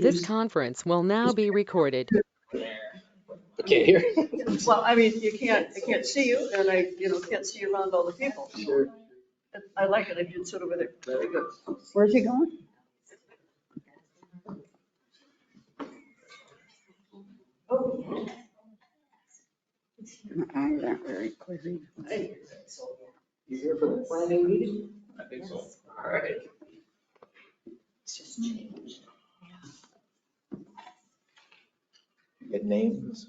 This conference will now be recorded. I can't hear. Well, I mean, I can't see you, and I, can't see around all the people. Sure. I like it, if you'd sit over there. Very good. Where's he going? I'm not very clear. You here for the planning meeting? I think so. All right. It's just changed. Get names.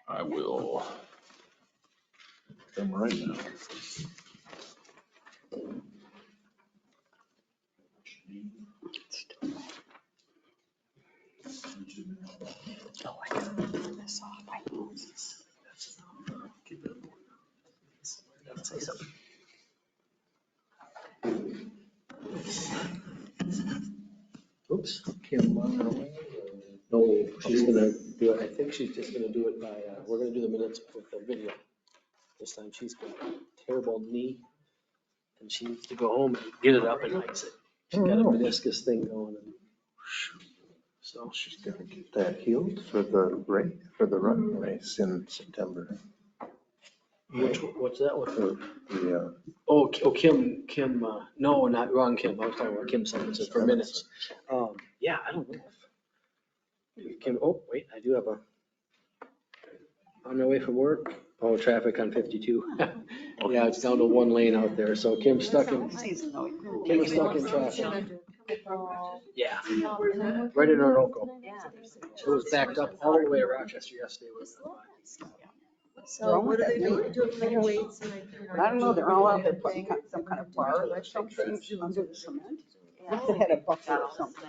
I will. Them right now. Oh, I gotta turn this off. I know this. Say something. Oops. Kim. No, she's gonna do it. I think she's just gonna do it by, we're gonna do the minutes with the video. This time she's got a terrible knee and she needs to go home and get it up and ice it. She's got a meniscus thing going. So She's gonna get that healed for the run race in September. what's that one? Yeah. Oh, Kim, no, not wrong Kim. I was talking about Kim Simonson for minutes. Yeah, I don't know. Kim, oh, wait, I do have on my way from work. Oh, traffic on 52. Yeah, it's down to one lane out there. So Kim's stuck in traffic. Yeah, right in Orinoco. It was backed up all the way to Rochester yesterday. So what are they doing? Doing weights and I don't know, they're all out there putting some kind of bar or something under the cement. Must have had a bucket or something.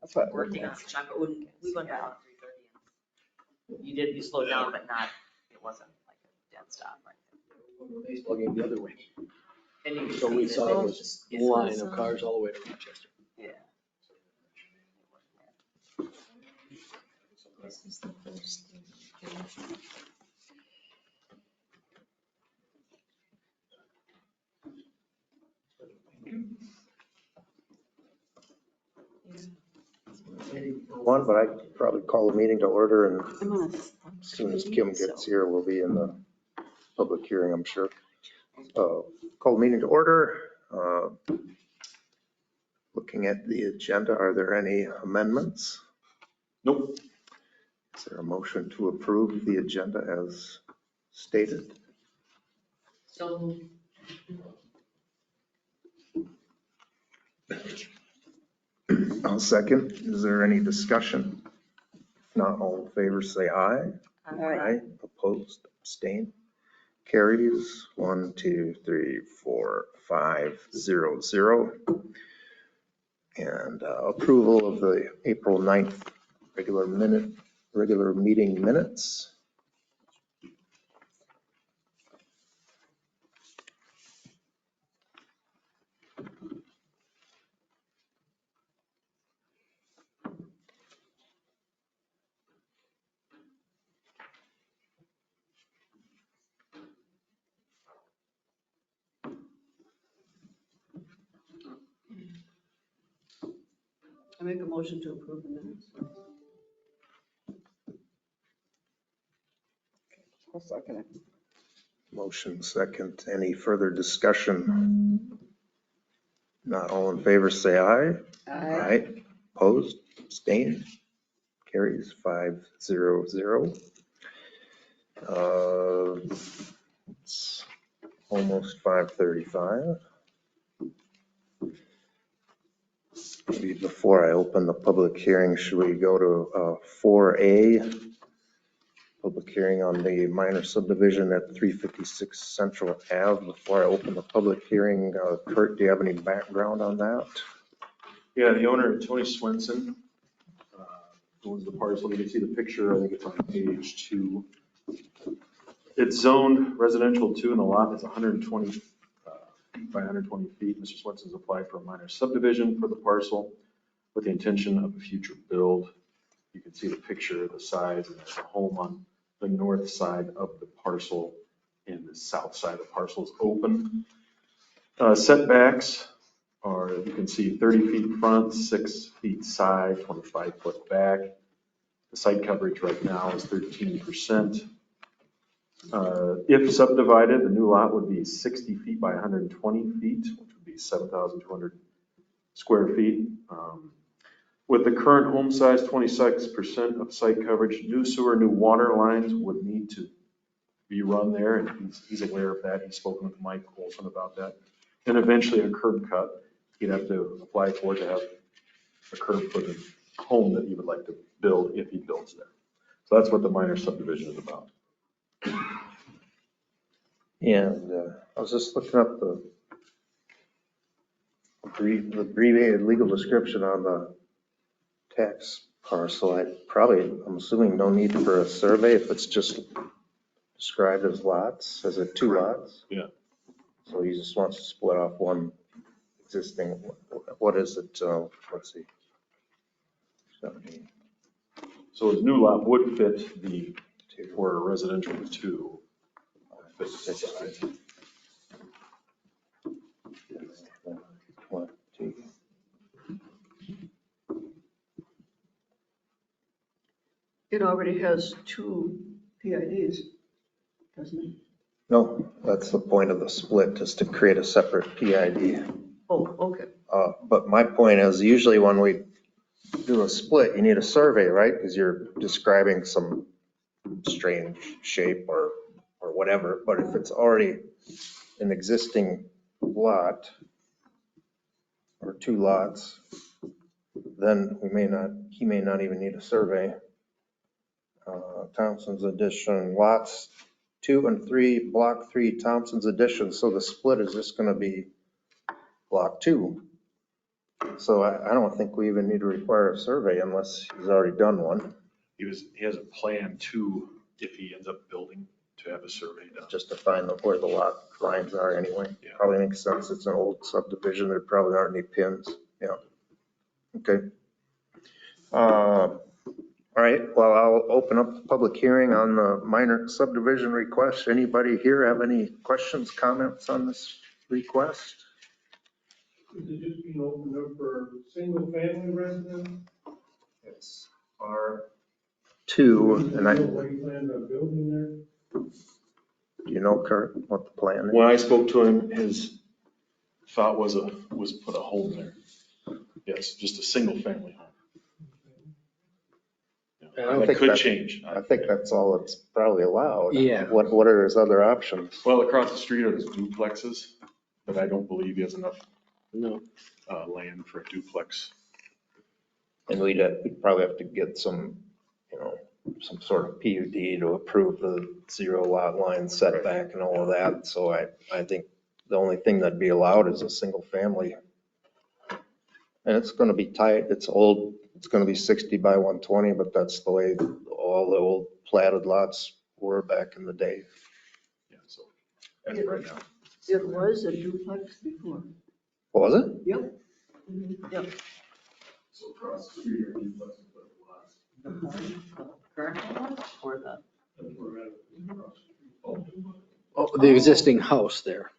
That's what. Working on some, but when we went out at 3:30. You slowed down, but not, it wasn't like a dead stop, right? Baseball game the other way. And you could So see we that saw it it was was just- a line of cars all the way to Rochester. Yeah. This is the first thing. One, but I could probably call the meeting to order, and I'm gonna. as soon as Kim gets here, we'll be in the public hearing, I'm sure. Call the meeting to order. Looking at the agenda, are there any amendments? Nope. Is there a motion to approve the agenda as stated? So I'll second. Is there any discussion? If not, all in favor, say aye. Aye. Opposed, abstain. Carries 1, 2, 3, 4, 5, 0, 0. And approval of the April 9th regular meeting minutes. I make a motion to approve the minutes. I'll second it. Motion second. Any further discussion? Not all in favor, say aye. Aye. Opposed, abstained, carries 5, 0, 0. It's almost 5:35. Maybe before I open the public hearing, should we go to 4A? Public hearing on the minor subdivision at 356 Central Ave. Before I open the public hearing, Kurt, do you have any background on that? Yeah, the owner, Tony Swenson, owns the parcel. You can see the picture. I think it's on page 2. It's zoned residential 2, and the lot is 120 feet by 120 feet. Mr. Swenson's applied for a minor subdivision for the parcel with the intention of a future build. You can see the picture of the size, and there's a home on the north side of the parcel, and the south side of the parcel is open. Setbacks are, you can see 30 feet front, 6 feet side, 25 foot back. The site coverage right now is 13%. If subdivided, the new lot would be 60 feet by 120 feet, which would be 7,200 square feet. With the current home size, 26% of site coverage, new sewer, new water lines would need to be run there, and he's aware of that. He's spoken with Mike Olson about that. And eventually a curb cut, he'd have to apply for to have a curb for the home that he would like to build if he builds there. So that's what the minor subdivision is about. And I was just looking up the abbreviated legal description on the tax parcel. I'm assuming no need for a survey if it's just described as lots. Is it 2 lots? Yeah. So he just wants to split off one existing, what is it? Let's see. 70. So his new lot would fit the, for a residential 2. One, two. It already has 2 PIDs, doesn't it? No, that's the point of the split, is to create a separate PID. Oh, okay. But my point is, usually when we do a split, you need a survey, right? Because you're describing some strange shape or whatever. But if it's already an existing lot or 2 lots, then he may not even need a survey. Thompson's addition, lots 2 and 3, block 3, Thompson's addition. So the split is just going to be block 2. So I don't think we even need to require a survey unless he's already done one, He has a plan to, if he ends up building, to have a survey done. just to find where the lot lines are anyway. Yeah. Probably makes sense. It's an old subdivision. There probably aren't any pins. Yeah. Okay. All right, well, I'll open up the public hearing on the minor subdivision request. Anybody here have any questions, comments on this request? Is it just being opened up for single family residents? It's R2, and What do you plan on building there? do you know, Kurt, what the plan is? When I spoke to him, his thought was put a home there. Yes, just a single family home. I don't That think could that- change. I think that's all that's probably allowed. Yeah. What are his other options? Well, across the street are those duplexes, but I don't believe he has enough No. land for a duplex. And we'd probably have to get some, some sort of PUD to approve the 0 lot line setback and all of that. So I think the only thing that'd be allowed is a single family. And it's going to be tight. It's old. It's going to be 60 by 120, but that's the way all the old platted lots were back in the day. Yeah, so as of right now. It was a duplex before. Was it? Yep. Yep. So across the street are duplexes, but lots. Current one or the? That's where we're at, across the street. Oh, the existing house there.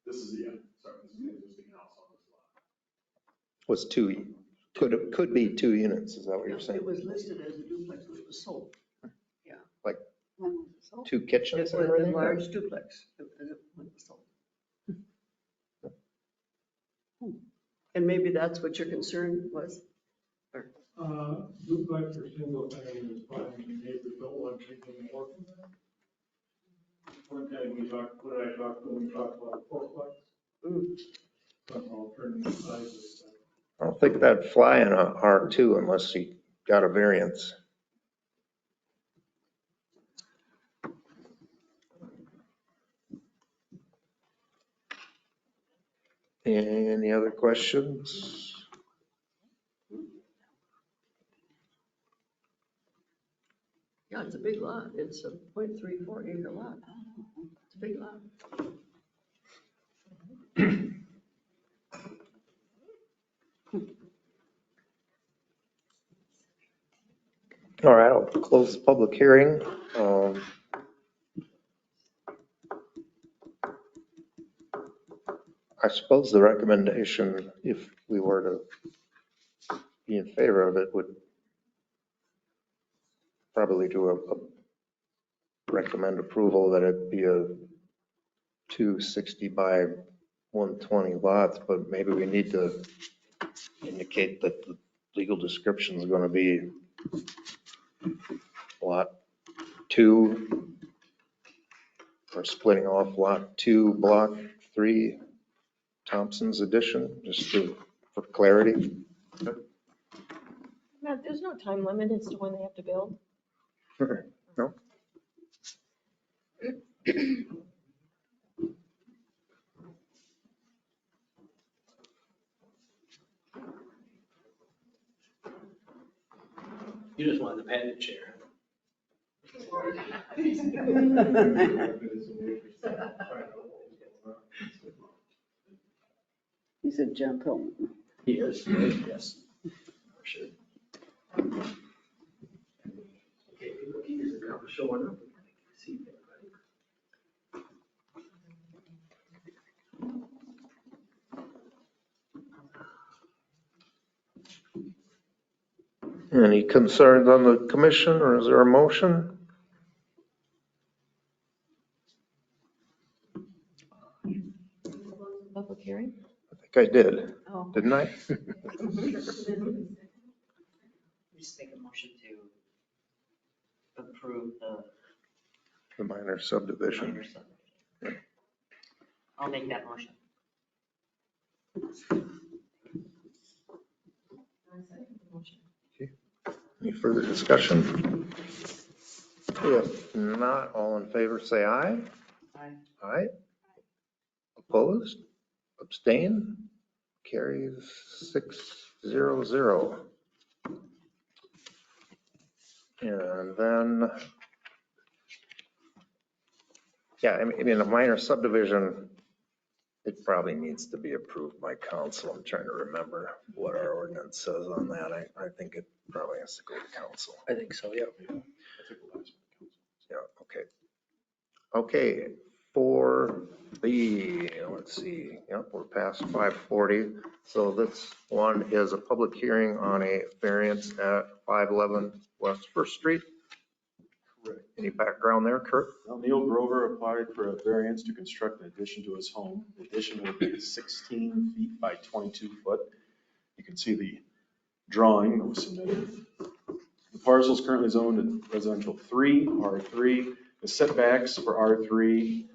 This is, yeah, sorry, this is the existing house on this lot. Was 2, could be 2 units. Is that what you're saying? It was listed as a duplex, which was sold. When was it sold? 2 kitchens It's and a everything? large duplex. When it was sold. And maybe that's what your concern was? Duplex or single family is fine, the neighbors don't want anything more from that. One time when I talked to him, we talked about fourplex, Mm. some alternative sizes. I don't think that'd fly in a R2 unless you got a variance. Any other questions? Yeah, it's a big lot. It's a 0.34 acre lot. It's a big lot. All right, I'll close the public hearing. I suppose the recommendation, if we were to be in favor of it, would probably do a recommend approval that it be a 260 by 120 lots, but maybe we need to indicate that the legal description is going to be lot 2, or splitting off lot 2, block 3, Thompson's addition, just for clarity. Matt, there's no time limit as to when they have to build. No? You just wanted the patent chair. He's a gentleman. He is, yes. For sure. Okay, here's a couple showing up. See Any concerns on the commission, or is there a motion? Public hearing? I think I did, Oh. didn't I? Just make a motion to approve The minor subdivision. minor subdivision. I'll make that motion. Any further discussion? If not, all in favor, say aye. Aye. Aye. Opposed? Abstain? Carries 6-0-0. And then, yeah, I mean, a minor subdivision, it probably needs to be approved by council. I'm trying to remember what our ordinance says on that. I think it probably has to go to council. I think so, yeah. Yeah, okay. Okay, for the, let's see, yep, we're past 5:40. So this one is a public hearing on a variance at 511 West First Street. Correct. Any background there, Kurt? Well, Neil Grover applied for a variance to construct an addition to his home. The addition would be 16 feet by 22 foot. You can see the drawing that was submitted. The parcel is currently zoned in residential 3, R3. The setbacks for R3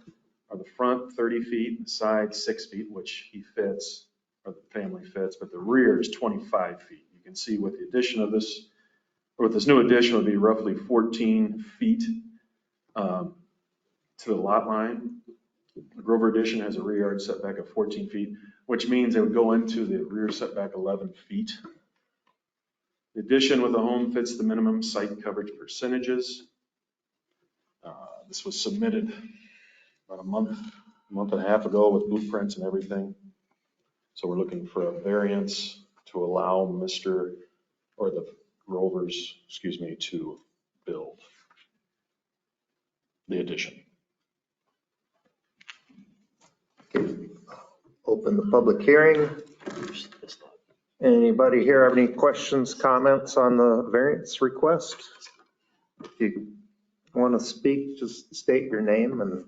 are the front 30 feet, the side 6 feet, which he fits, or the family fits, but the rear is 25 feet. You can see with the addition of this, or with this new addition, would be roughly 14 feet to the lot line. The Grover addition has a rear yard setback of 14 feet, which means it would go into the rear setback 11 feet. The addition with the home fits the minimum site coverage percentages. This was submitted about a month and a half ago with blueprints and everything. So we're looking for a variance to allow the Grovers, to build the addition. Open the public hearing. Anybody here have any questions, comments on the variance request? If you want to speak, just state your name and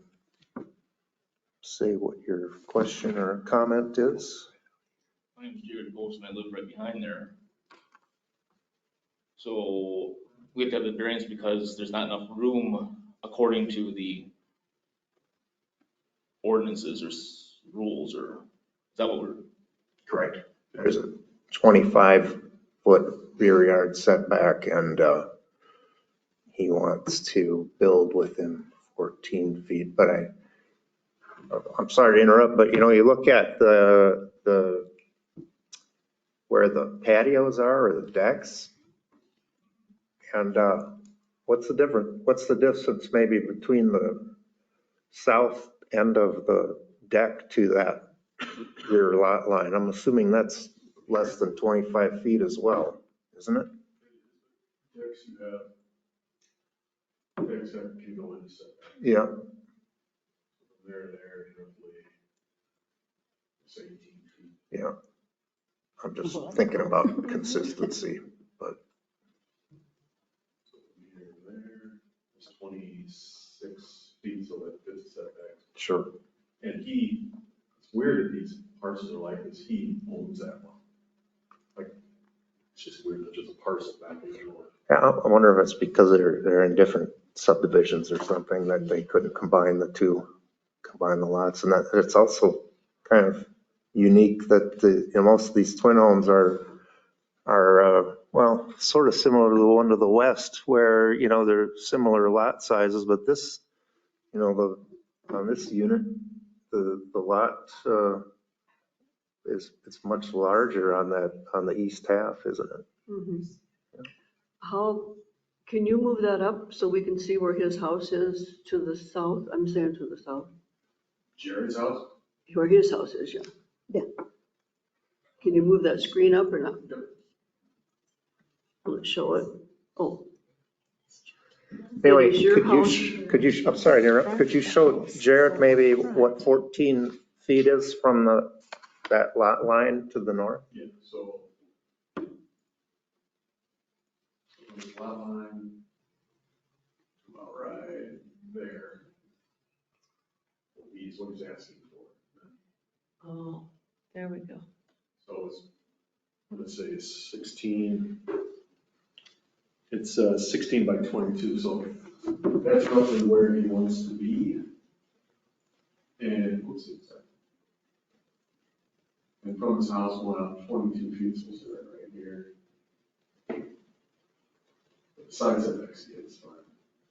say what your question or comment is. My name's Jared Golson, I live right behind there. So we have to have the variance because there's not enough room according to the ordinances or rules, or is that what we're? Correct. There's a 25-foot rear yard setback, and he wants to build within 14 feet. But I'm sorry to interrupt, but you look at the where the patios are or the decks, and what's the difference? What's the distance maybe between the south end of the deck to that rear lot line? I'm assuming that's less than 25 feet as well, isn't it? Decks have to go into setback. Yeah. There, roughly say 18 feet. Yeah. I'm just thinking about consistency, but So from here to there, it's 26 feet, so that fits the setbacks. sure. And it's weird that these parcels are like this, he owns that one. Like, it's just weird that there's a parcel back in the north. Yeah, I wonder if it's because they're in different subdivisions or something that they couldn't combine the lots. And that it's also kind of unique that most of these twin homes are well, sort of similar to the one to the west where, they're similar lot sizes, but this, on this unit, the lot, it's much larger on the east half, isn't it? Mhm. How, can you move that up so we can see where his house is to the south? I'm saying to the south, Jared's house? where his house is, yeah. Yeah. Can you move that screen up or not? Let's show it. Oh, Anyway, Is your house- I'm sorry to interrupt, could you show Jared maybe what 14 feet is from that lot line to the north? Yeah, so. This lot line, about right there. Is what he's asking for. oh, there we go. So it's, let's say it's 16. It's 16 by 22, so that's roughly where he wants to be. And let's see, and from his house, going out 22 feet, so it's right here. The side setback, see, it's fine.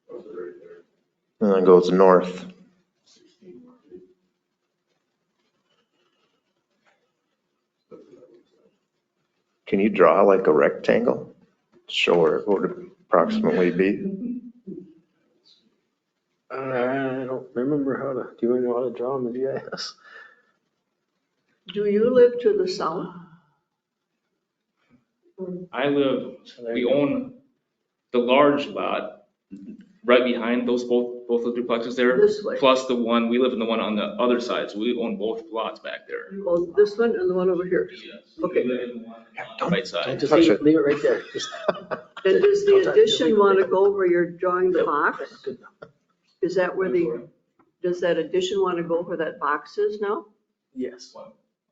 Roughly right there. And then goes north. 16 more feet. That's what that looks like. Can you draw like a rectangle? Show where it would approximately be? I don't remember do you know how to draw in the GIS? Do you live to the south? We own the large lot right behind those both the duplexes there. This way. Plus we live in the one on the other side, so we own both lots back there. You own this one and the one over here. Yes. Okay. We live in the one on the right side. Just Touch leave it. leave it right there. Just- And does the addition want to go where you're drawing the box? Good. Is that where does that addition want to go where that box is now? Yes,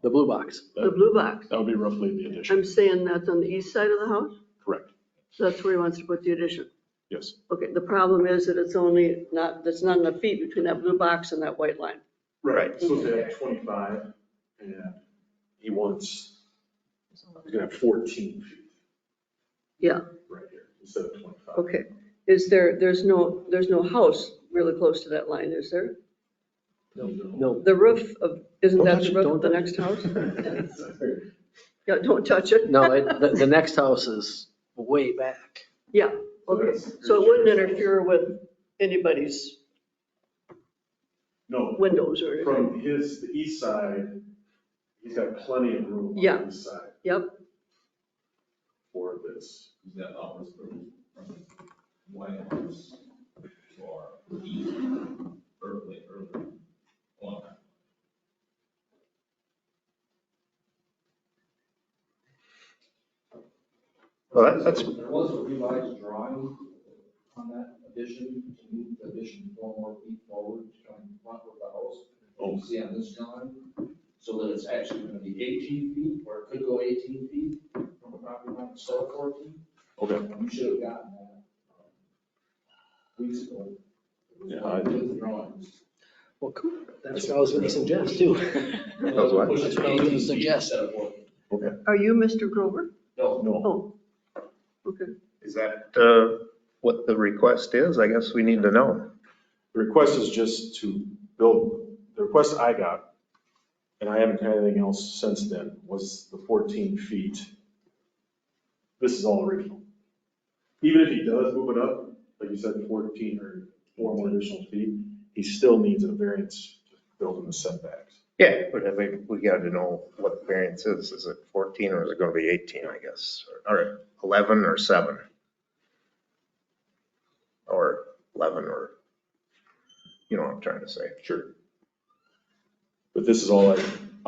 the blue box. The blue box? That would be roughly the addition. I'm saying that's on the east side of the house? Correct. So that's where he wants to put the addition. Yes. Okay, the problem is that there's not enough feet between that blue box and that white line. Right. It's supposed to have 25, and he wants, he's gonna have 14 feet Yeah, right here instead of 25. okay. There's no house really close to that line, is there? No. The roof isn't Don't that touch the it, roof don't of the touch next it. house? Yeah, don't touch it. No, the next house is way back. Yeah, okay. So it wouldn't interfere with anybody's No, windows or anything? from the east side, he's got plenty of room on Yeah. the east side Yep, for this. That offers from White House or east, early on. Well, that's, There was a revised drawing on that addition, to move the addition 4 more feet forward to come in front of the house. You see on this drawing, so that it's actually gonna be 18 feet, or it could go 18 feet from the property line instead of 14. Okay. You should have gotten that weeks ago. Yeah, With the drawings. Well, cool. That's what I was gonna suggest too. That's what? That's what I was gonna suggest. Instead of 14. are you Mr. Grover? No, No, Oh, okay. Is that what the request is? I guess we need to know. the request is just to build, the request I got, and I haven't had anything else since then, was the 14 feet. This is all original. Even if he does move it up, like you said, 14 or 4 more additional feet, he still needs a variance to build in the setbacks. Yeah, but we got to know what the variance is. Is it 14 or is it going to be 18, I guess? Or 11 or 7? Or 11 or, you know what I'm trying to say. Sure. But this is all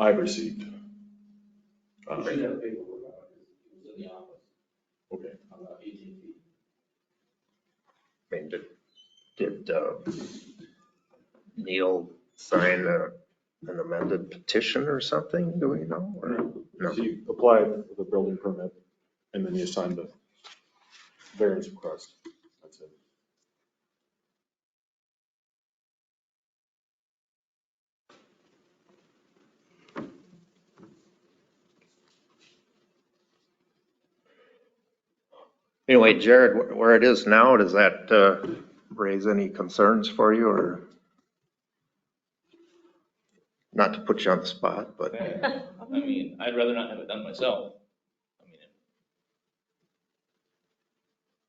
I've received. You should have paperwork on it. It was in the office, Okay. about 18 feet. I mean, did Neil sign an amended petition or something? Do we know? Or no? So you apply for the building permit and then you sign the variance request. That's it. Anyway, Jared, where it is now, does that raise any concerns for you, or? Not to put you on the spot, but I mean, I'd rather not have it done myself. I mean,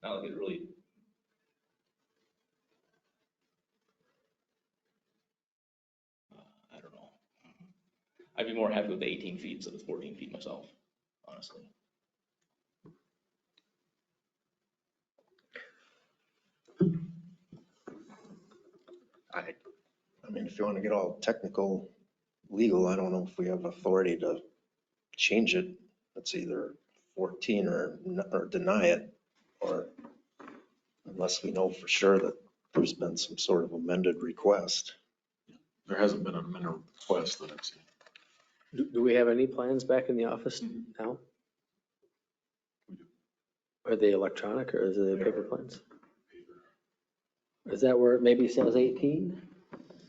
not like it really. I don't know. I'd be more happy with the 18 feet instead of 14 feet myself, honestly. I mean, if you want to get all technical, legal, I don't know if we have authority to change it. It's either 14 or deny it, or unless we know for sure that there's been some sort of amended request. There hasn't been an amendment request that I've seen. Do we have any plans back in the office now? Are they electronic or is it paper plans? Is that where it maybe says 18?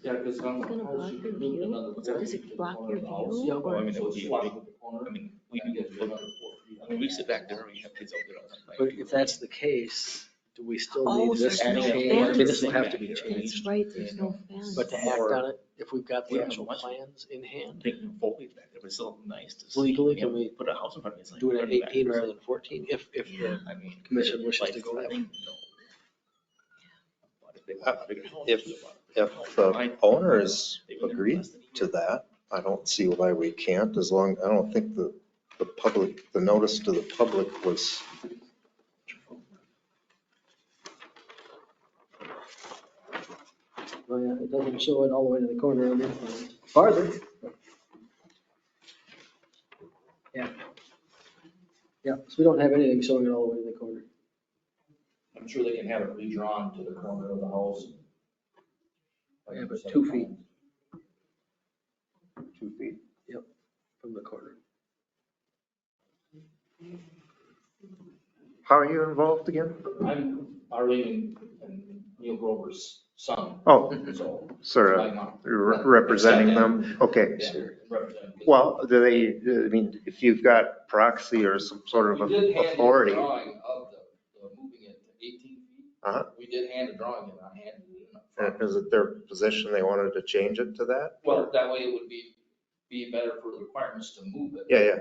Yeah, because on the gonna house, block you your can move view? another. Does it block your view? Yeah, Well, I mean, that would be a swap big- with the corner. I mean, we do, when we sit back there, we have kids out there all the But time. if that's the case, do we still Oh, need this so to there's no change? I mean, this will fence. have to be That's changed. right, there's no fence. But to act on it, if we've got We the don't actual know much. plans in hand, Big foliage back there, but it's still nice to see. Legally, You know, can we put a house in front of it? It's like do it at running back. 18 rather than 14, if Yeah, I mean. commission wishes like, to go that way. no. But if they want a bigger house, If- they want a bigger If house. the Fine. owners They would never agree less than a to year. that, I don't see why we can't, as long, I don't think the public, the notice to the public was. Oh, yeah, it doesn't show it all the way to the corner on this one. Farther. Yeah. Yeah, so we don't have anything showing it all the way to the corner. I'm sure they can have it redrawn to the corner of the house. Yeah, but 2 feet 2 feet. from the corner. How are you involved again? I'm Arlene and Neil Grover's son. Oh, So. sort my of mom. representing them? Okay. Yeah, representing. Well, do they, I mean, if you've got proxy or some sort of We did hand in a authority. drawing of the moving it to 18 feet. Uh-huh. We did hand a drawing in, I handed it in up front. Is it their position they wanted to change it to that? Well, that way it would be better for the requirements to move it. Yeah, yeah.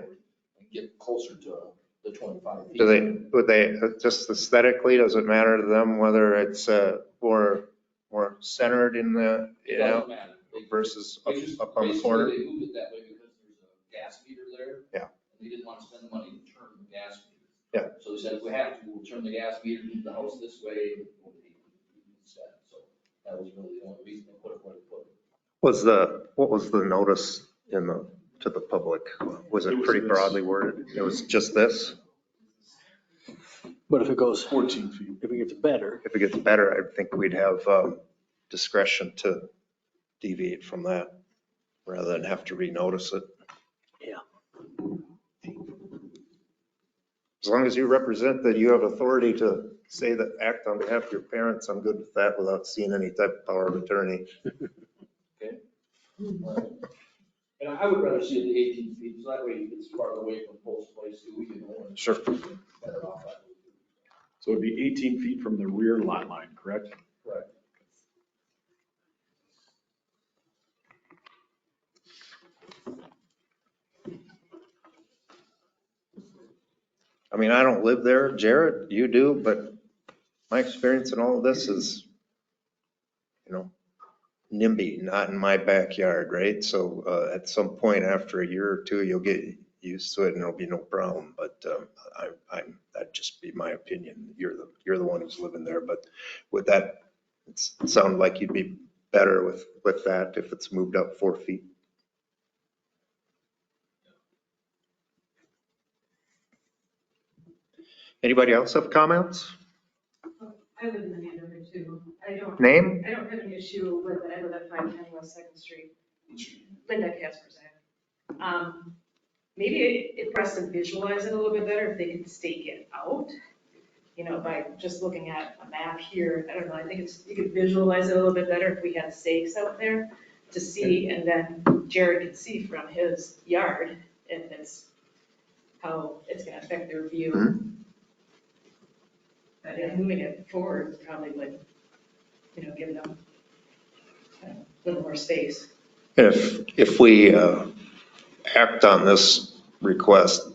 And get closer to the 25 feet. Would they, just aesthetically, does it matter to them whether it's more centered in the, It you know, doesn't matter. versus They just- up on the basically, corner? They moved it that way because there's a gas meter there. Yeah. And they didn't want to spend the money to turn the gas meter. Yeah. So they said, if we have to, we'll turn the gas meter, move the house this way, and we'll be instead. So that was really the only reason they put it where they put it. What was the notice to the public? Was It it was pretty this. broadly worded? It was just this? But if it goes, 14 feet. if it gets better, If it gets better, I think we'd have discretion to deviate from that rather than have to renotice it. yeah. As long as you represent that you have authority to say that, act on behalf of your parents, I'm good with that without seeing any type of power of attorney. And I would rather see it at 18 feet, so that way it's farther away from Post Place too, we can go in. Sure. Better off that way. So it'd be 18 feet from the rear lot line, correct? Correct. I mean, I don't live there, Jared, you do, but my experience in all of this is, you know, NIMBY, not in my backyard, right? So at some point after a year or two, you'll get used to it and there'll be no problem. But that'd just be my opinion. You're the one who's living there, but with that, it sounded like you'd be better with that if it's moved up 4 feet. Anybody else have comments? I live in the neighborhood too. Name? I don't have an issue with it. I live at 510 West Second Street. Linda Kasperzak. Maybe if for us to visualize it a little bit better, if they could stake it out, you know, by just looking at a map here. I don't know, I think you could visualize it a little bit better if we had stakes out there to see, and then Jared could see from his yard if it's, how it's gonna affect their view. But yeah, moving it forward probably would, you know, give them a little more space. If we act on this request,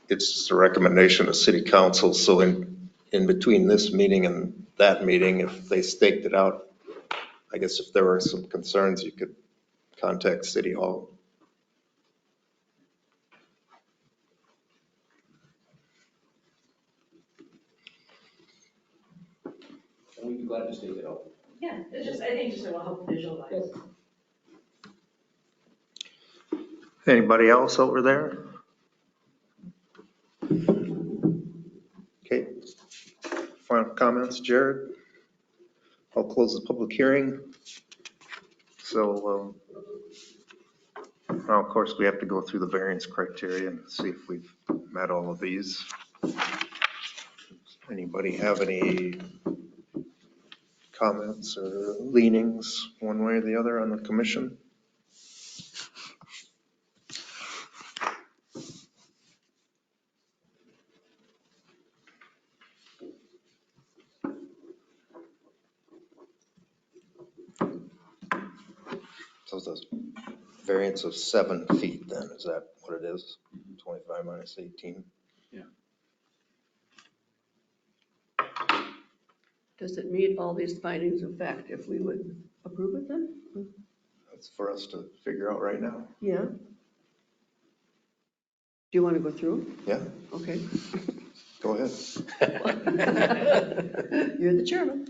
it's just a recommendation of city council. So in between this meeting and that meeting, if they staked it out, I guess if there were some concerns, you could contact City Hall. And we'd be glad to stake it out. Yeah, it's just, I think just it will help visualize. Anybody else over there? Okay. Final comments, Jared? I'll close the public hearing. So, now of course we have to go through the variance criteria and see if we've met all of these. Anybody have any comments or leanings one way or the other on the commission? So it's a variance of 7 feet then, is that what it is? 25 minus 18? Does it meet all these findings of fact if we would approve it then? That's for us to figure out right now. Yeah. Do you want to go through? Yeah, Okay. go ahead. You're the chairman.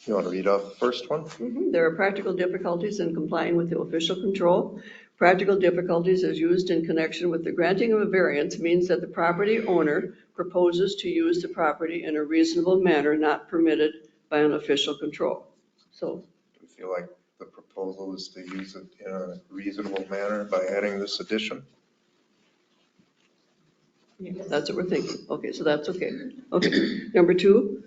You want to read off the first one? There are practical difficulties in complying with the official control. Practical difficulties as used in connection with the granting of a variance means that the property owner proposes to use the property in a reasonable manner not permitted by an official control. So, Do you feel like the proposal is to use it in a reasonable manner by adding this addition? that's what we're thinking. Okay, so that's okay. Okay, number 2.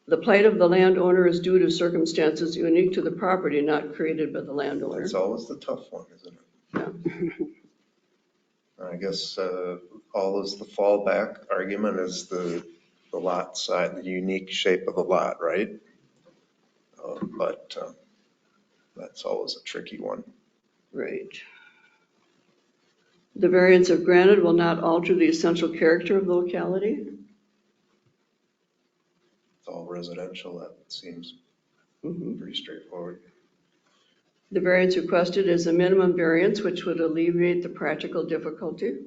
The plight of the landowner is due to circumstances unique to the property, not created by the landowner. That's always the tough one, isn't it? Yeah. I guess always the fallback argument is the lot size, the unique shape of the lot, right? But that's always a tricky one. Right. The variance if granted will not alter the essential character of the locality. It's all residential, that seems pretty straightforward. The variance requested is a minimum variance which would alleviate the practical difficulty.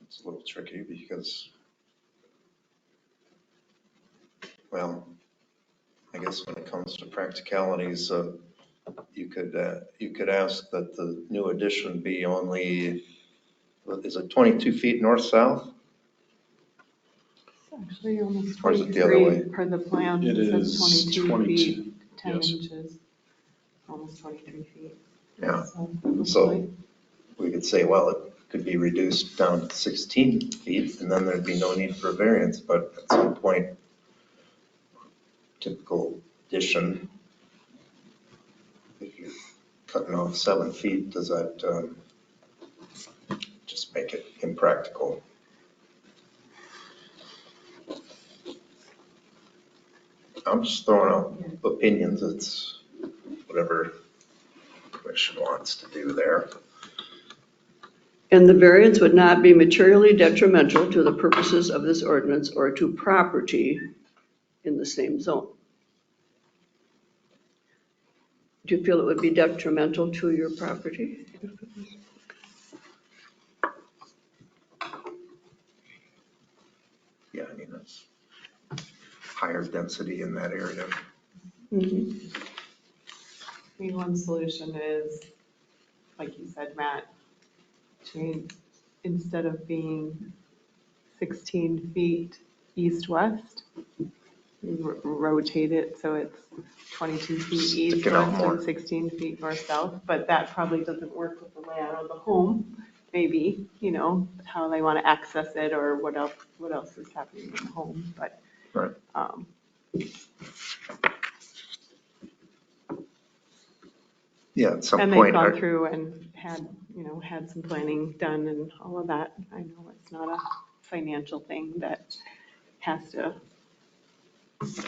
It's a little tricky because, well, I guess when it comes to practicalities, you could ask that the new addition be only, is it 22 feet north-south? Actually, almost Or is it the other way? 23 per the plan. It says is 22 22, feet, 10 yes. inches, almost 23 feet. Yeah. So, So we could say, well, it could be reduced down to 16 feet and then there'd be no need for a variance, but at some point, typical addition, if you're cutting off 7 feet, does that just make it impractical? I'm just throwing out opinions. It's whatever the commission wants to do there. And the variance would not be materially detrimental to the purposes of this ordinance or to property in the same zone. Do you feel it would be detrimental to your property? Yeah, I mean, that's higher density in that area. Mhm. I mean, one solution is like you said, Matt, change, instead of being 16 feet east-west, rotate it so it's 22 feet Stick it out east-west more. and 16 feet north-south, but that probably doesn't work with the layout of the home. Maybe, you know, how they want to access it or what else is happening in the home, but. Right. Yeah, at some And they've point, gone through and had, you know, had some planning done and all of that. I know it's not a financial thing that has to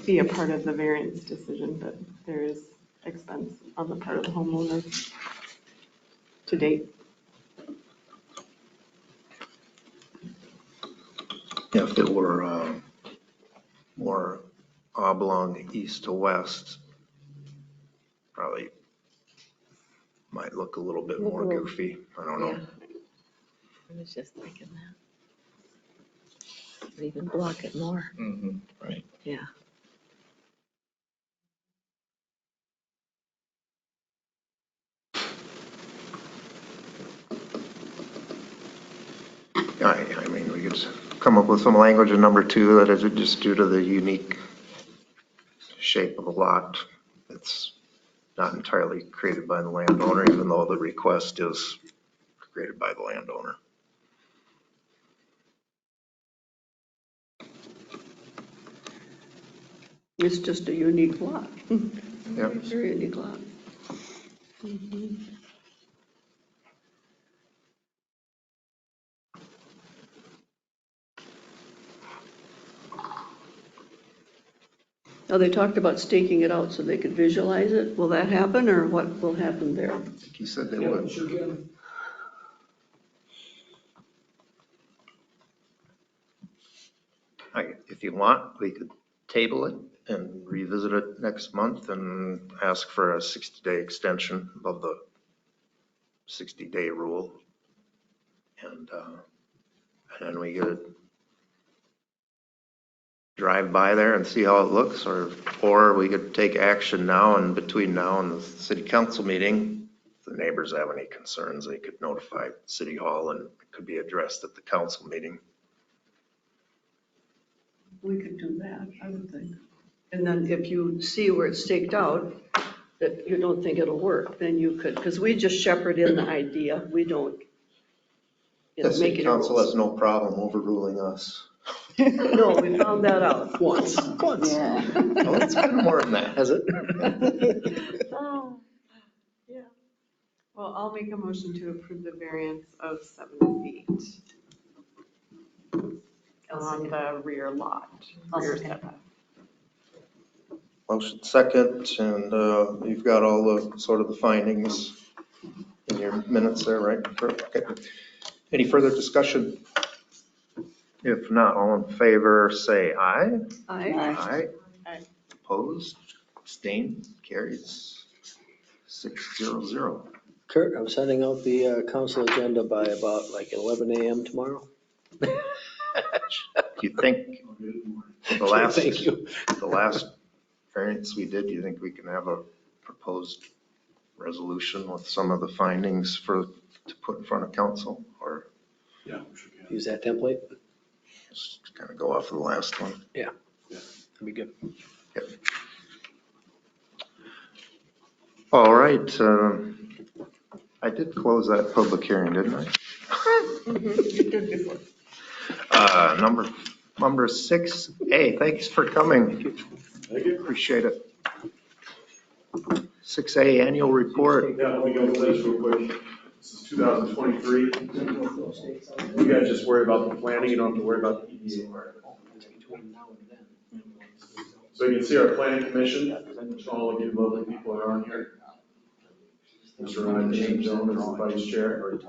be a part of the variance decision, but there is expense on the part of the homeowner to date. if it were more oblong east to west, probably might look a little bit more goofy. I don't know. I was just thinking that. Could even block it more. Mhm. Right. Yeah. I mean, we could come up with some language in number 2 that is just due to the unique shape of the lot. It's not entirely created by the landowner, even though the request is created by the landowner. It's just a unique lot. Yep. Very unique lot. Mhm. Now, they talked about staking it out so they could visualize it. Will that happen, or what will happen there? I think he said they Yeah, would. sure can. If you want, we could table it and revisit it next month and ask for a 60-day extension above the 60-day rule. And then we could drive by there and see how it looks, or we could take action now, and between now and the city council meeting, if the neighbors have any concerns, they could notify City Hall and it could be addressed at the council meeting. We could do that, I would think. And then if you see where it's staked out, that you don't think it'll work, then you could, because we just shepherd in the idea. We don't, you know, The make city it council rules. has no problem overruling us. No, we found that out once. Yeah. Well, it's been more than that, has it? Yeah. Well, I'll make a motion to approve the variance of 7 feet on the rear lot, rear setback. Motion second, and you've got all the sort of the findings in your minutes there, right? Okay. Any further discussion? If not, all in favor, say aye. Aye. Aye. Opposed, abstained, carries 6-0-0. Kurt, I'm sending out the council agenda by about like 11 a.m. tomorrow. Do you think the last, Thank you. the last variance we did, do you think we can have a proposed resolution with some of the findings to put in front of council, or Yeah, we sure can. Use that template. just kind of go off of the last one? That'd be good. All right, I did close that public hearing, didn't I? You did before. Number 6A, thanks for coming. Thank you. Appreciate it. 6A annual report. Yeah, let me go through this real quick. This is 2023. You guys just worry about the planning, you don't have to worry about the EDA part. So you can see our planning commission, all of you lovely people are on here. Mr. Ryan Jones is the vice chair.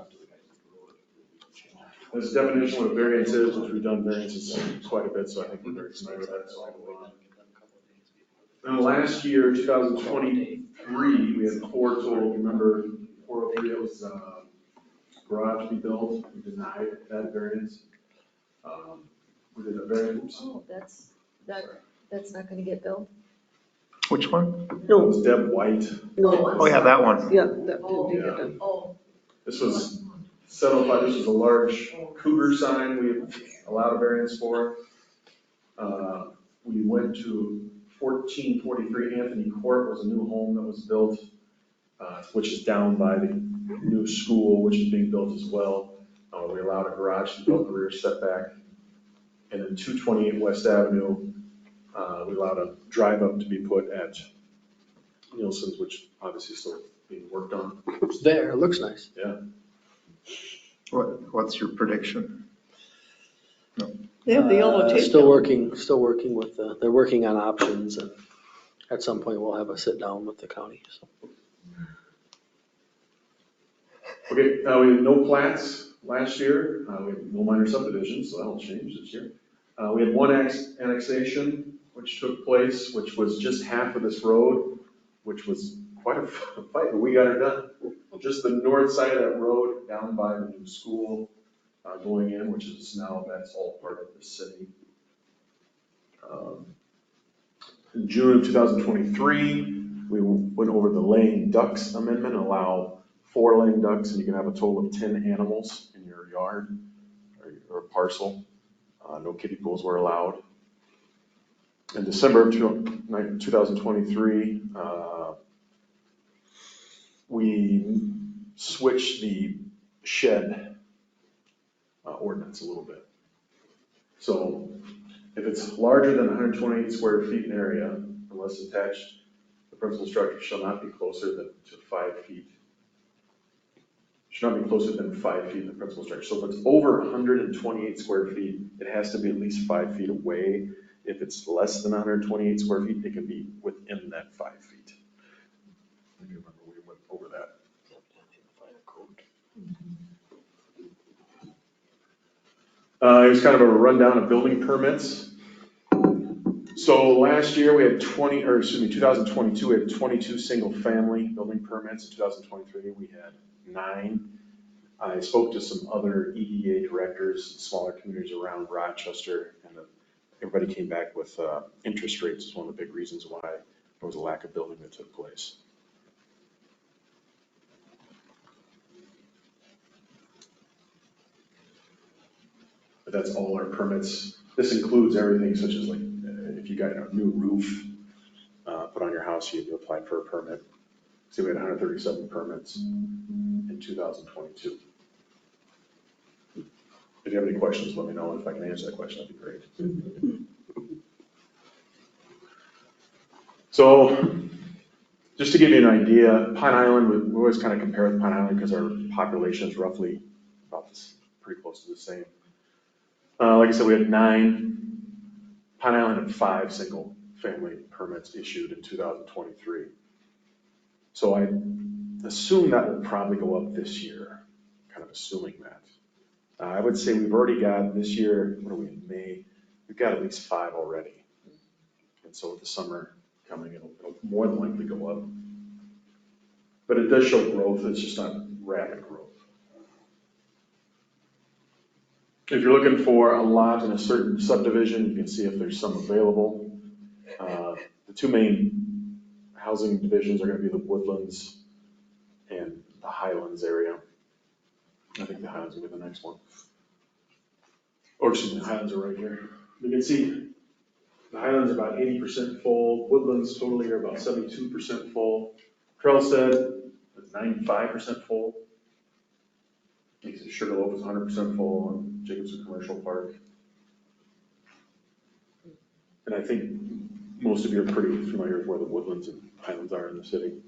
This definition of what variance is, which we've done variances quite a bit, so I think we're very familiar with that. So I can leave it. Now, last year, 2023, we had 4 total. Remember, 403, it was garage to be built. We denied that variance. We did a variance. Oh, that's not gonna get built? Which one? It was Deb White. No. Oh, yeah, that one. Yeah, that didn't get done. Oh, This was 705, this was a large cougar sign we allowed a variance for. We went to 1443 Anthony Court, was a new home that was built, which is down by the new school, which is being built as well. We allowed a garage to build the rear setback. And then 228 West Avenue, we allowed a drive up to be put at Nielsen's, which obviously is still being worked on. It's there, it looks nice. Yeah. What's your prediction? They have the yellow tape. Still working with they're working on options, and at some point we'll have a sit down with the county, so. Okay, we had no plats last year. We had no minor subdivisions, so that'll change this year. We had one annexation which took place, which was just half of this road, which was quite a fight, but we got it done. Just the north side of that road down by the new school going in, which is now, that's all part of the city. In June of 2023, we went over the laying ducks amendment, allow 4 laying ducks, and you can have a total of 10 animals in your yard or parcel. No kiddie pools were allowed. In December of 2023, we switched the shed ordinance a little bit. So if it's larger than 128 square feet in area, unless attached, the principal structure shall not be closer than to 5 feet. Should not be closer than 5 feet in the principal structure. So if it's over 128 square feet, it has to be at least 5 feet away. If it's less than 128 square feet, it can be within that 5 feet. I remember we went over that. It was kind of a rundown of building permits. So last year we had 2022, we had 22 single family building permits. In 2023, we had 9. I spoke to some other EDA directors, smaller communities around Rochester, and everybody came back with interest rates is one of the big reasons why there was a lack of building that took place. But that's all our permits. This includes everything such as like, if you got a new roof put on your house, you applied for a permit. See, we had 137 permits in 2022. If you have any questions, let me know. If I can answer that question, that'd be great. So just to give you an idea, Pine Island, we always kind of compare with Pine Island because our population is roughly about this, pretty close to the same. Like I said, we had 9. Pine Island had 5 single family permits issued in 2023. So I assume that will probably go up this year, kind of assuming that. I would say we've already got this year, what are we in May? We've got at least 5 already. And so with the summer coming, it'll more than likely go up. But it does show growth, it's just not rapid growth. If you're looking for a lot in a certain subdivision, you can see if there's some available. The 2 main housing divisions are going to be the Woodlands and the Highlands area. I think the Highlands will be the next one. Or excuse me, the Highlands are right here. You can see the Highlands are about 80% full. Woodlands totally are about 72% full. Trailstead is 95% full. You can see Sugarloaf is 100% full, and Jacobson Commercial Park. And I think most of you are pretty familiar with where the Woodlands and Highlands are in the city.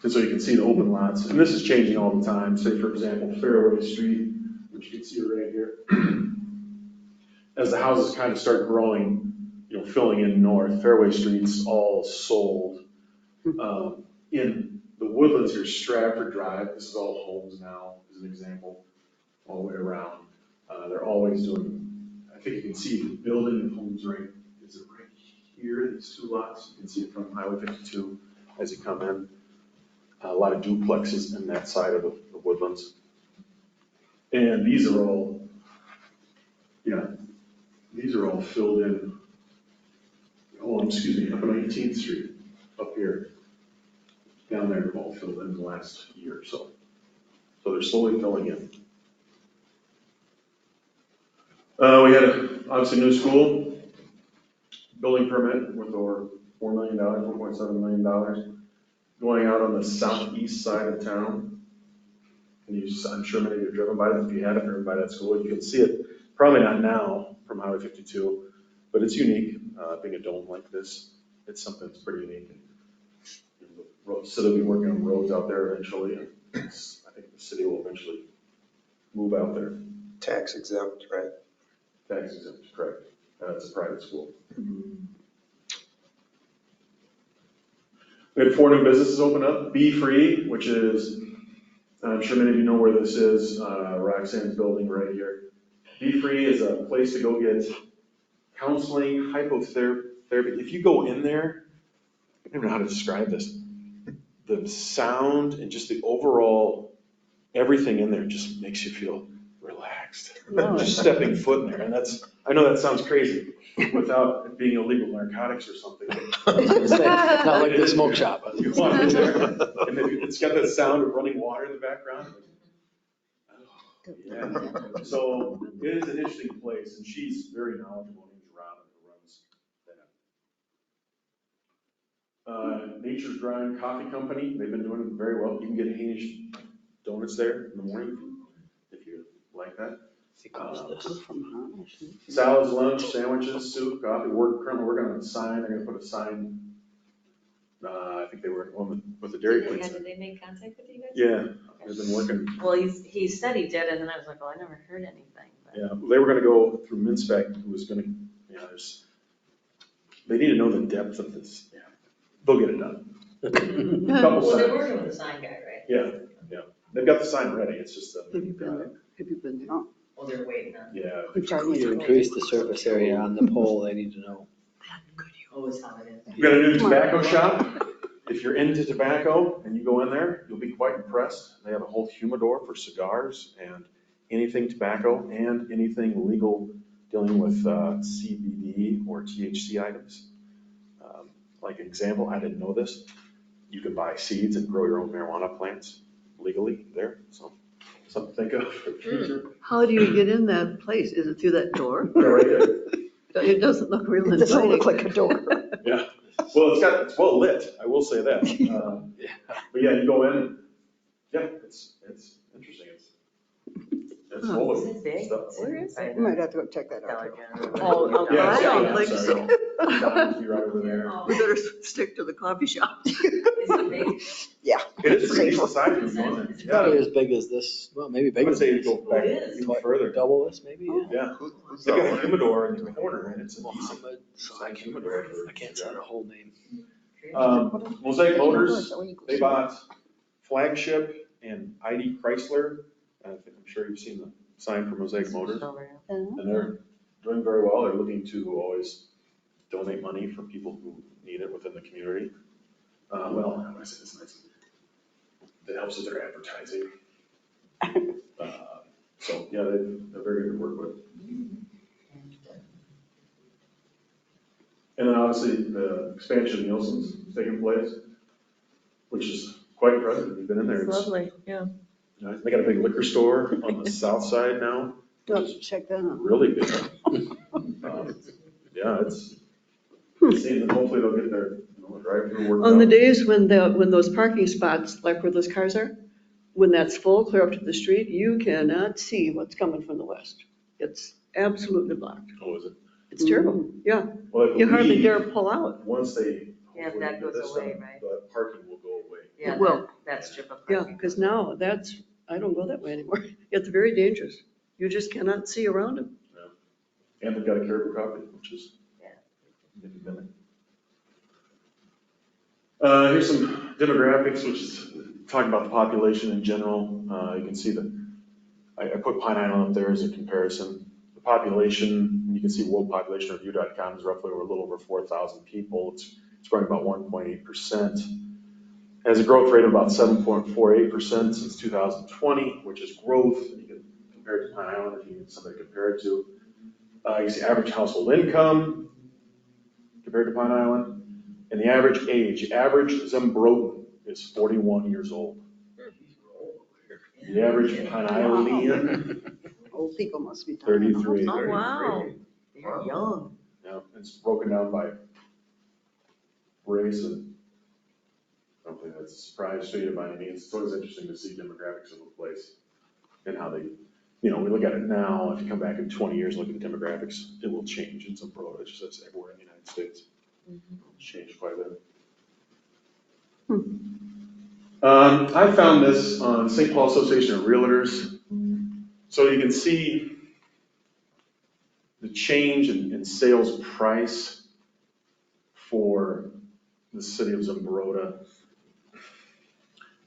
And so you can see the open lots, and this is changing all the time. Say, for example, Fairway Street, which you can see right here. As the houses kind of start growing, filling in north, Fairway Street's all sold. In the Woodlands here, Stratford Drive, this is all homes now, as an example, all the way around. They're always doing, I think you can see the building of homes right here, these 2 lots. You can see it from Highway 52 as you come in. A lot of duplexes in that side of the Woodlands. And these are all, these are all filled in. Oh, excuse me, up on 18th Street, up here. down there have all filled in the last year or so. So they're slowly filling in. We had obviously new school, building permit with over $4 million, $4.7 million, going out on the southeast side of town. And I'm sure many of you have driven by it. If you haven't driven by that school, you can see it, probably not now from Highway 52, but it's unique, being a dome like this. It's something that's pretty unique. So they'll be working on roads out there eventually. And I think the city will eventually move out there. Tax exempt, right? Tax exempt, correct. It's a private school. We had 4 new businesses open up. Be Free, which is, I'm sure many of you know where this is, Roxanne's building right here. Be Free is a place to go get counseling, hypotherapy. If you go in there, I don't even know how to describe this. The sound and just the overall, everything in there just makes you feel relaxed. Just stepping foot in there. And I know that sounds crazy without it being illegal narcotics or something. Not like the smoke shop. You walk in there and it's got that sound of running water in the background. Yeah. So it is an interesting place, and she's very knowledgeable. Her name's Robin, who runs that. Nature's Grind Coffee Company, they've been doing very well. You can get Hainish donuts there in the morning if you like that. Salads, lunch, sandwiches, soup, coffee. We're currently working on a sign. They're going to put a sign. I think they were with the Dairy Queen. Did they make contact with you guys? Yeah, they've been working. Well, he said he did, and then I was like, well, I never heard anything. But. Yeah, they were going to go through Minspec, who was going to, they need to know the depth of this. Yeah, they'll get it done. Couple Well, they're signs. working with the sign guy, right? Yeah. They've got the sign ready. It's just Have you been there? Have you been there? Oh, they're waiting on. Yeah. You increase the surface area on the pole, they need to know. Oh, is how it is. We got a new tobacco shop. If you're into tobacco and you go in there, you'll be quite impressed. They have a whole humidor for cigars and anything tobacco and anything legal dealing with CBD or THC items. Like an example, I didn't know this. You can buy seeds and grow your own marijuana plants legally there. So something to think of for the future. How do you get in that place? Is it through that door? Yeah, right there. It doesn't look real It doesn't inviting. look like a door. Yeah. Well, it's well lit. I will say that. But yeah, you go in and it's interesting. It's full Is of it big? stuff. Where is it? You might have to go check that out. Dollar General. Oh, Yeah, I don't yeah, think sorry, so. no. Don's be right over there. We better stick to the coffee shop. Is it big? Yeah. It is pretty decent size when you go in there. It's probably Yeah. as big as this, well, maybe I bigger would say than you this. go back It is. even further. Double this, maybe? Yeah. They've got a humidor in the corner and it's a decent Mohammed, so size humidor. I can't say the whole name. Mosaic Motors, they bought Flagship and ID Chrysler. I'm sure you've seen the sign for Mosaic Motors. And they're doing very well. They're looking to always donate money for people who need it within the community. Well, how do I say this nice? That helps with their advertising. So, yeah, they're very good to work with. And then obviously the expansion of Nielsen's is taking place, which is quite impressive. You've been in there. It's lovely, yeah. They got a big liquor store on the south side now. Let's check that out. Really good. Yeah, it's, and hopefully they'll get their, drive-through worked On the out. days when those parking spots, like where those cars are, when that's full, clear up to the street, you cannot see what's coming from the west. It's absolutely blocked. Oh, is it? It's terrible, yeah. Well, I You hardly believe dare pull out. Once they. Yeah, hopefully that get goes this away, done, right? The parking will go away. Yeah, Well, that strip of Yeah, parking. because now I don't go that way anymore. It's very dangerous. You just cannot see around them. And they've got a Caribou Coffee, which is. Yeah. If you've been there. Here's some demographics, which is talking about the population in general. You can see that I put Pine Island up there as a comparison. The population, you can see worldpopulationreview.com is roughly a little over 4,000 people. It's growing about 1.8%. Has a growth rate of about 7.48% since 2020, which is growth. You can compare it to Pine Island if you need something to compare it to. You see average household income compared to Pine Island. And the average age, average Zembroten is 41 years old. The average on Hialeah, Old people must be. 33. Oh, wow. You're young. Yeah, it's broken down by race and I don't think that's a surprise to you by any means. It's always interesting to see demographics of a place and how they, we look at it now. If you come back in 20 years, look at the demographics, it will change in Zumbrota. It's just as everywhere in the United States. It's changed quite a bit. I found this on St. Paul Association of Realtors. So you can see the change in sales price for the city of Zumbrota.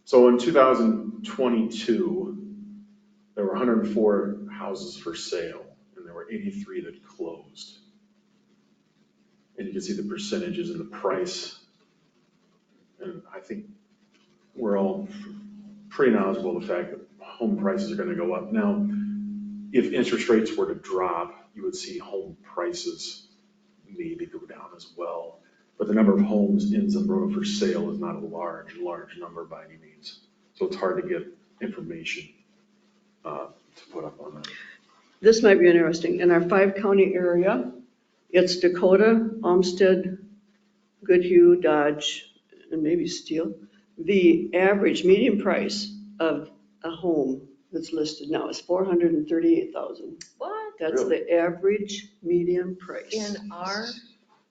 So in 2022, there were 104 houses for sale, and there were 83 that closed. And you can see the percentages and the price. And I think we're all pretty knowledgeable of the fact that home prices are going to go up. Now, if interest rates were to drop, you would see home prices maybe go down as well. But the number of homes in Zumbrota for sale is not a large number by any means. So it's hard to get information to put up on that. This might be interesting. In our 5-county area, it's Dakota, Olmsted, Goodhue, Dodge, and maybe Steele. The average median price of a home that's listed now is $438,000. What? That's the average median price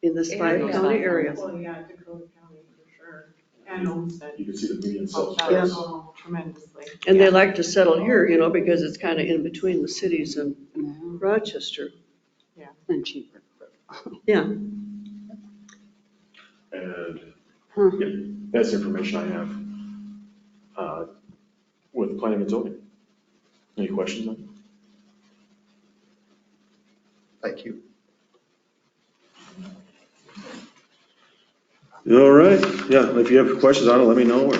In this area. 5-county area. Well, yeah, Dakota County for sure, and Olmsted. You can see the median sales That price. is tremendously. And they like to settle here, because it's kind of in between the cities and Rochester. And cheaper. Yeah. And yeah, that's the information I have with planning and zoning. Any questions on it? Thank you. All right, yeah, if you have questions on it, let me know, or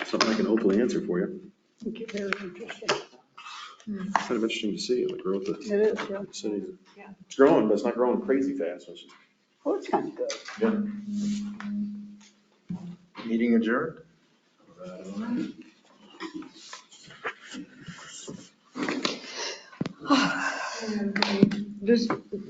something I can hopefully answer for you. Thank you, very interesting. Kind of interesting to see the growth of It is, yeah. the city. It's growing, but it's not growing crazy fast. Which is, Well, it's kind of good. yeah. Meeting adjourned? Just